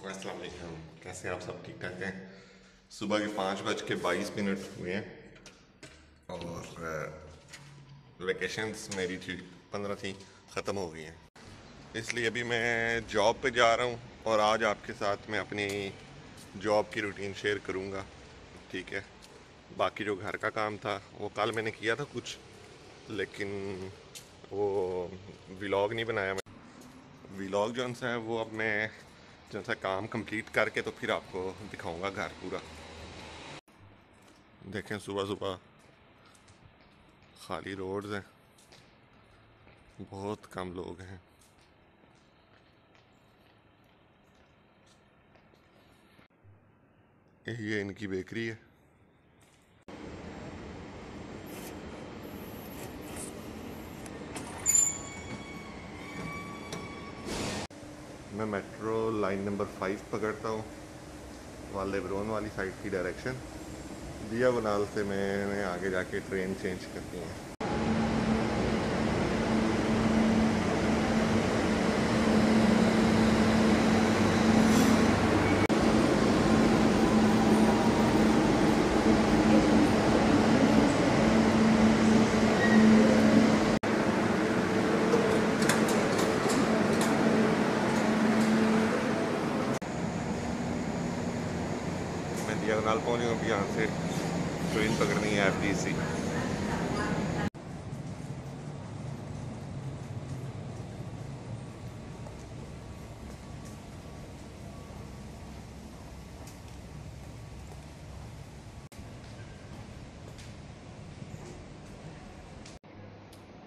अस्सलाम वालेकुम। कैसे हैं आप सब? ठीक ठाक हैं? सुबह के 5:22 हुए हैं और वेकेशंस मेरी थी 15 थी, ख़त्म हो गई हैं। इसलिए अभी मैं जॉब पे जा रहा हूँ और आज आपके साथ मैं अपनी जॉब की रूटीन शेयर करूँगा। ठीक है, बाकी जो घर का काम था वो कल मैंने किया था कुछ, लेकिन वो व्लॉग नहीं बनाया। मैं व्लॉग जो सा है वो अब मैं जो सा काम कंप्लीट करके तो फिर आपको दिखाऊंगा घर पूरा। देखें सुबह सुबह खाली रोड्स हैं, बहुत कम लोग हैं। ये इनकी बेकरी है। मैं मेट्रो लाइन नंबर 5 पकड़ता हूँ, वाले ब्रोन वाली साइड की डायरेक्शन। दिया बनाल से मैंने आगे जाके ट्रेन चेंज करती है। मैं दिया बनाल पहुँच गया, अभी यहाँ से ट्रेन पकड़नी है FDC।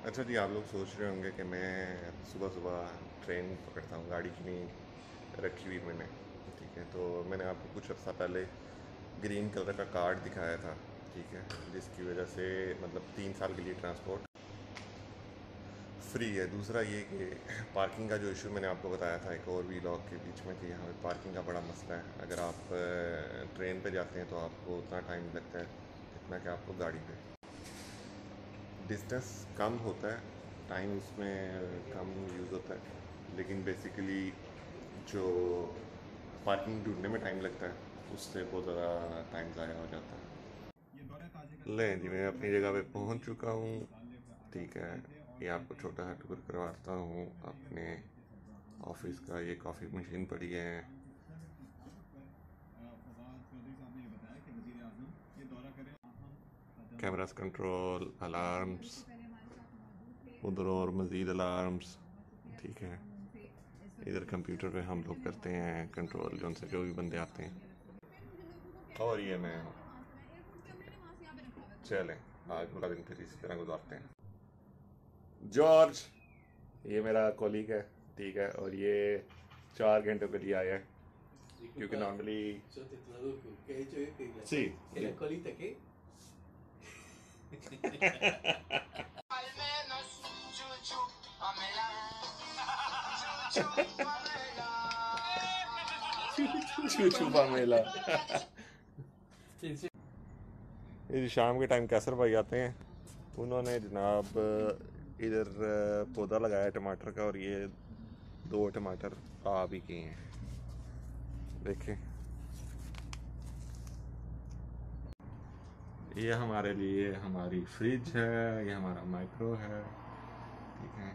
अच्छा जी, आप लोग सोच रहे होंगे कि मैं सुबह सुबह ट्रेन पकड़ता हूँ, गाड़ी की नहीं रखी हुई मैंने। ठीक है, तो मैंने आपको कुछ अर्सा पहले ग्रीन कलर का कार्ड दिखाया था। ठीक है, जिसकी वजह से मतलब 3 साल के लिए ट्रांसपोर्ट फ्री है। दूसरा ये कि पार्किंग का जो इशू मैंने आपको बताया था एक और व्लॉग के बीच में, कि यहाँ पे पार्किंग का बड़ा मसला है। अगर आप ट्रेन पे जाते हैं तो आपको उतना टाइम लगता है जितना कि आपको गाड़ी पे। डिस्टेंस कम होता है, टाइम उसमें कम यूज़ होता है, लेकिन बेसिकली जो पार्किंग ढूंढने में टाइम लगता है उससे बहुत ज़्यादा टाइम ज़ाया हो जाता है। लें जी, मैं अपनी जगह पे पहुंच चुका हूँ। ठीक है, ये आपको छोटा सा टूर करवाता हूँ अपने ऑफिस का। ये कॉफ़ी मशीन पड़ी है, कैमरास कंट्रोल, अलार्म्स, उधर और मज़ीद अलार्म्स। ठीक है, इधर कंप्यूटर पे हम लोग करते हैं कंट्रोल जो उनसे जो भी बंदे आते हैं। और ये मैं हूँ। चलें, आज पूरा दिन फिर इसी तरह गुजारते हैं। जॉर्ज, ये मेरा कॉलीग है। ठीक है, और ये 4 घंटों के लिए आया है, क्योंकि normally Yo te traduzco. ¿Qué has hecho este? सी ¿El colita qué? Al menos chuchu Pamela. Chuchu Pamela. छू छू मेला। Sí, sí. ये शाम के टाइम कैसर भाई आते हैं, उन्होंने जनाब इधर पौधा लगाया टमाटर का, और ये 2 टमाटर आ भी किए हैं, देखें। ये हमारे लिए हमारी फ्रिज है, ये हमारा माइक्रो है। ठीक है,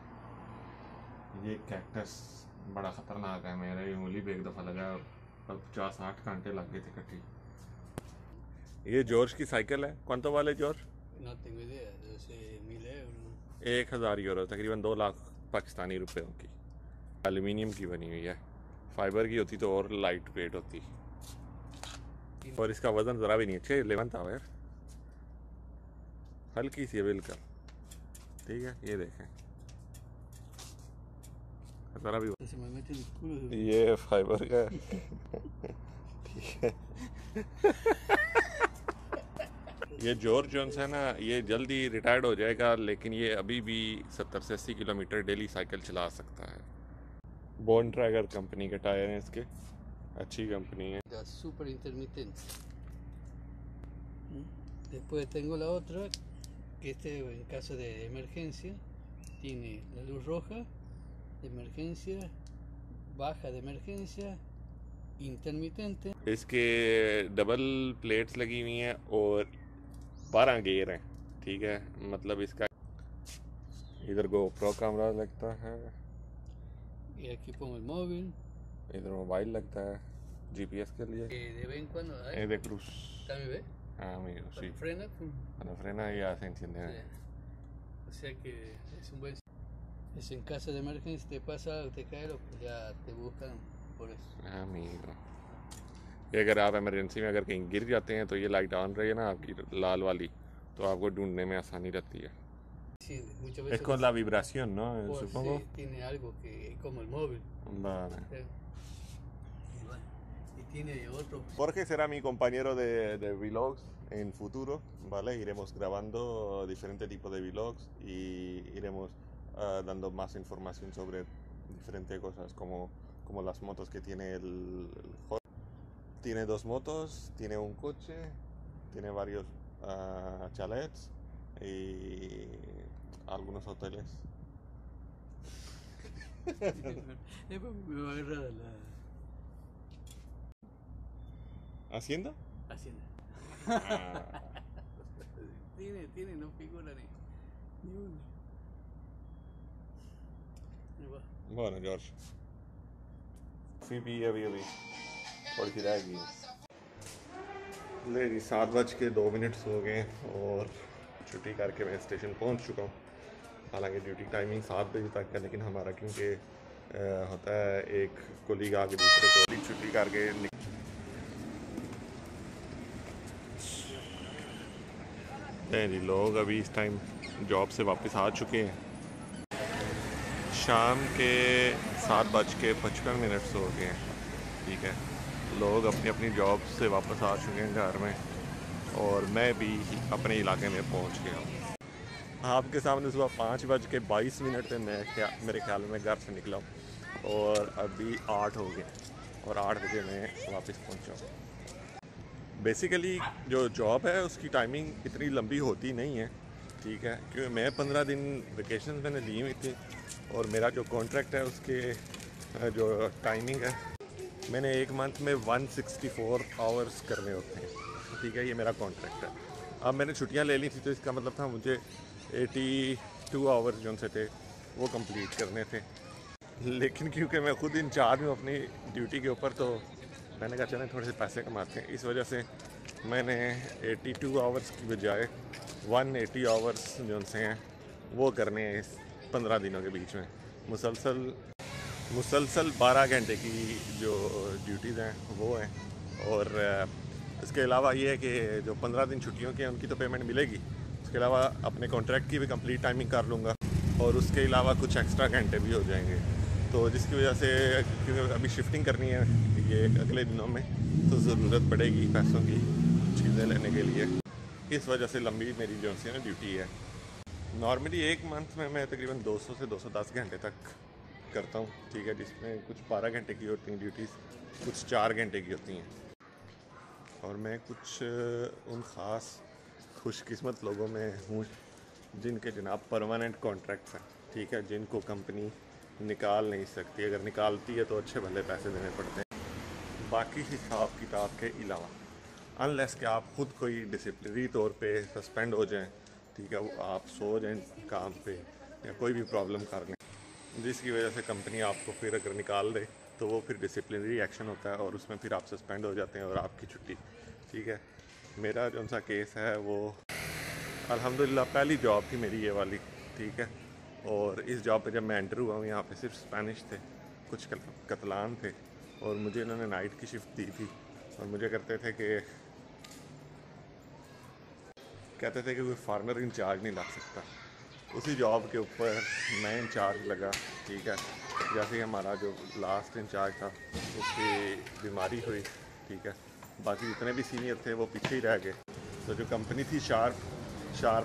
ये कैक्टस बड़ा ख़तरनाक है, मेरे उंगली पे एक दफ़ा लगा और 50-60 घंटे लग गए थे कट्ठी। ये जॉर्ज की साइकिल है। कौन तो वाले George? No tengo idea. Debe ser 1000 euros. 1000 euro, तकरीबन 2 लाख पाकिस्तानी रुपयों की। एल्यूमिनियम की बनी हुई है, फाइबर की होती तो और लाइट वेट होती, और इसका वज़न ज़रा भी नहीं है। 11 था यार, हल्की सी है बिल्कुल। ठीक है, ये देखें, ज़रा भी। Se me mete el culo. ये फाइबर का है। ठीक है। ये जॉर्ज जोन्स है ना, ये जल्दी रिटायर्ड हो जाएगा, लेकिन ये अभी भी 70 से 80 किलोमीटर डेली साइकिल चला सकता है। बोन ट्रैगर कंपनी के टायर हैं इसके, अच्छी कंपनी है। Súper intermitente. Después tengo la otra, que este en caso de emergencia tiene la luz roja de emergencia, baja de emergencia intermitente. इसके डबल प्लेट्स लगी हुई हैं और 12 गियर हैं, ठीक है। मतलब इसका इधर GoPro कैमरा लगता है, Y aquí pongo el móvil. इधर मोबाइल लगता है GPS के लिए, De vez en cuando, es ay, de cruz. ¿también ve? Ah, amigo, sí. Cuando frena, pum. Cuando frena ya se enciende. Sí. O sea que es un buen. Es en caso de emergencia, te pasa algo, te cae lo, pues ya te buscan por eso. amigo, ये अगर आप emergency में अगर कहीं गिर जाते हैं तो ये लाइट ऑन रही है ना आपकी लाल वाली, तो आपको ढूंढने में आसानी रहती है। Sí, muchas Es veces. con la vibración, ¿no? Pues, Supongo. sí, tiene algo que como el móvil. Vale. Y, bueno, y tiene otro. Jorge será mi compañero de vlogs en futuro, ¿vale? Iremos grabando diferentes tipos de vlogs y iremos dando más información sobre diferentes cosas como las motos que tiene el Jorge. Tiene 2 motos, tiene un coche, tiene varios chalets y algunos hoteles. Me va a agarrar la ¿Hacienda? hacienda. Ah. Tiene, no figura ni uno. Ahí va. Bueno, George. फिर भी अभी थोड़ी सी रह गई। ले जी 7:02 हो गए और छुट्टी करके मैं स्टेशन पहुंच चुका हूँ। हालांकि ड्यूटी टाइमिंग 7 बजे तक है, लेकिन हमारा क्योंकि होता है एक कोलीग आके दूसरे कोलीग छुट्टी करके जी लोग अभी इस टाइम जॉब से वापस आ चुके हैं। शाम के 7:55 हो गए हैं, ठीक है। लोग अपनी अपनी जॉब से वापस आ चुके हैं घर में और मैं भी अपने इलाके में पहुंच गया हूँ। आपके सामने सुबह 5:22 पे मेरे ख्याल में घर से निकला हूँ और अभी 8 हो गए और 8 बजे मैं वापस पहुँचा हूँ। बेसिकली जो जॉब है उसकी टाइमिंग इतनी लंबी होती नहीं है, ठीक है, क्योंकि मैं 15 दिन वेकेशन मैंने ली हुई थी और मेरा जो कॉन्ट्रैक्ट है उसके जो टाइमिंग है मैंने एक मंथ में 164 आवर्स करने होते हैं, ठीक है। ये मेरा कॉन्ट्रैक्ट है। अब मैंने छुट्टियां ले ली थी तो इसका मतलब था मुझे 82 आवर्स जो से थे वो कंप्लीट करने थे, लेकिन क्योंकि मैं खुद इंचार्ज हूँ अपनी ड्यूटी के ऊपर तो मैंने कहा चलें थोड़े से पैसे कमाते हैं। इस वजह से मैंने 82 आवर्स की बजाय 180 आवर्स जो से हैं वो करने हैं इस 15 दिनों के बीच में। मुसलसल 12 घंटे की जो ड्यूटीज़ हैं वो हैं और इसके अलावा ये है कि जो 15 दिन छुट्टियों के हैं उनकी तो पेमेंट मिलेगी, उसके अलावा अपने कॉन्ट्रैक्ट की भी कंप्लीट टाइमिंग कर लूँगा और उसके अलावा कुछ एक्स्ट्रा घंटे भी हो जाएंगे। तो जिसकी वजह से क्योंकि अभी शिफ्टिंग करनी है ये अगले दिनों में तो ज़रूरत पड़ेगी पैसों की चीज़ें लेने के लिए, इस वजह से लंबी मेरी जो सी ड्यूटी है। नॉर्मली एक मंथ में मैं तकरीबन 200 से 210 घंटे तक करता हूँ, ठीक है, जिसमें कुछ 12 घंटे की होती हैं ड्यूटीज़, कुछ 4 घंटे की होती हैं। और मैं कुछ उन ख़ास खुशकिस्मत लोगों में हूँ जिनके जनाब परमानेंट कॉन्ट्रैक्ट्स हैं, ठीक है, जिनको कंपनी निकाल नहीं सकती, अगर निकालती है तो अच्छे भले पैसे देने पड़ते हैं बाकी हिसाब किताब के अलावा, अनलेस कि आप खुद कोई डिसिप्लिनरी तौर पे सस्पेंड हो जाएं, ठीक है, वो आप सो जाएं काम पे या कोई भी प्रॉब्लम कर लें जिसकी वजह से कंपनी आपको फिर अगर निकाल दे तो वो फिर डिसिप्लिनरी एक्शन होता है और उसमें फिर आप सस्पेंड हो जाते हैं और आपकी छुट्टी, ठीक है। मेरा जो सा केस है वो अल्हम्दुलिल्लाह पहली जॉब थी मेरी ये वाली, ठीक है, और इस जॉब पे जब मैं एंटर हुआ हूँ यहाँ पे सिर्फ स्पेनिश थे, कुछ कतलान थे और मुझे इन्होंने नाइट की शिफ्ट दी थी और मुझे कहते थे कि कोई फॉरेनर इंचार्ज नहीं लग सकता। उसी जॉब के ऊपर मैं इंचार्ज लगा, ठीक है। जैसे ही हमारा जो लास्ट इंचार्ज था उसकी बीमारी हुई, ठीक है, बाकी जितने भी सीनियर थे वो पीछे ही रह गए। तो जो कंपनी थी शार्प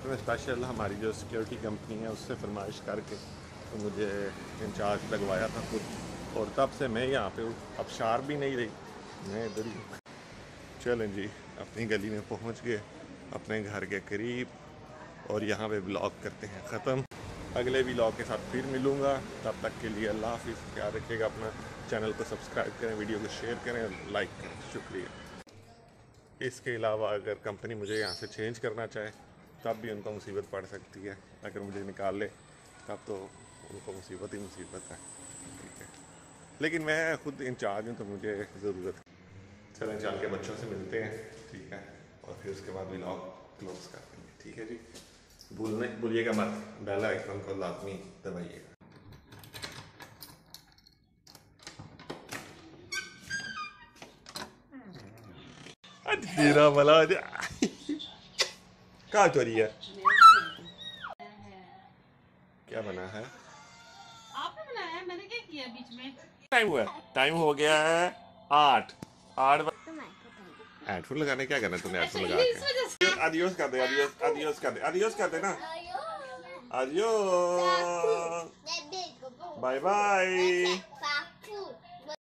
में स्पेशल हमारी जो सिक्योरिटी कंपनी है उससे फरमाइश करके तो मुझे इंचार्ज लगवाया था खुद और तब से मैं यहाँ पे हूँ। अब शार्प भी नहीं रही, मैं इधर ही हूँ। चलें जी, अपनी गली में पहुँच गए अपने घर के करीब और यहाँ पे ब्लॉग करते हैं ख़त्म। अगले ब्लॉग के साथ फिर मिलूँगा, तब तक के लिए अल्लाह हाफिज़, ख्याल रखिएगा अपना। चैनल को सब्सक्राइब करें, वीडियो को शेयर करें, लाइक करें। शुक्रिया। इसके अलावा अगर कंपनी मुझे यहाँ से चेंज करना चाहे तब भी उनको मुसीबत पड़ सकती है। अगर मुझे निकाल ले तब तो उनको मुसीबत ही मुसीबत है, ठीक है। लेकिन मैं खुद इंचार्ज हूँ तो मुझे ज़रूरत है। चलें चल के बच्चों से मिलते हैं, ठीक है, और फिर उसके बाद व्लॉग क्लोज कर देंगे, ठीक है जी। भूलिएगा मत, बेल आइकन को लाजमी दबाइएगा। तेरा भला कहाँ चोरी है? क्या बना है? आपने बनाया है, मैंने क्या किया बीच में? टाइम हुआ, टाइम हो गया है 8 हेडफोन लगाने। क्या करना है तूने हेडफोन लगा के? आदियोस कर दे, आदियोस कर दे, आदियोस कर दे ना। आदियोस, बाय बाय।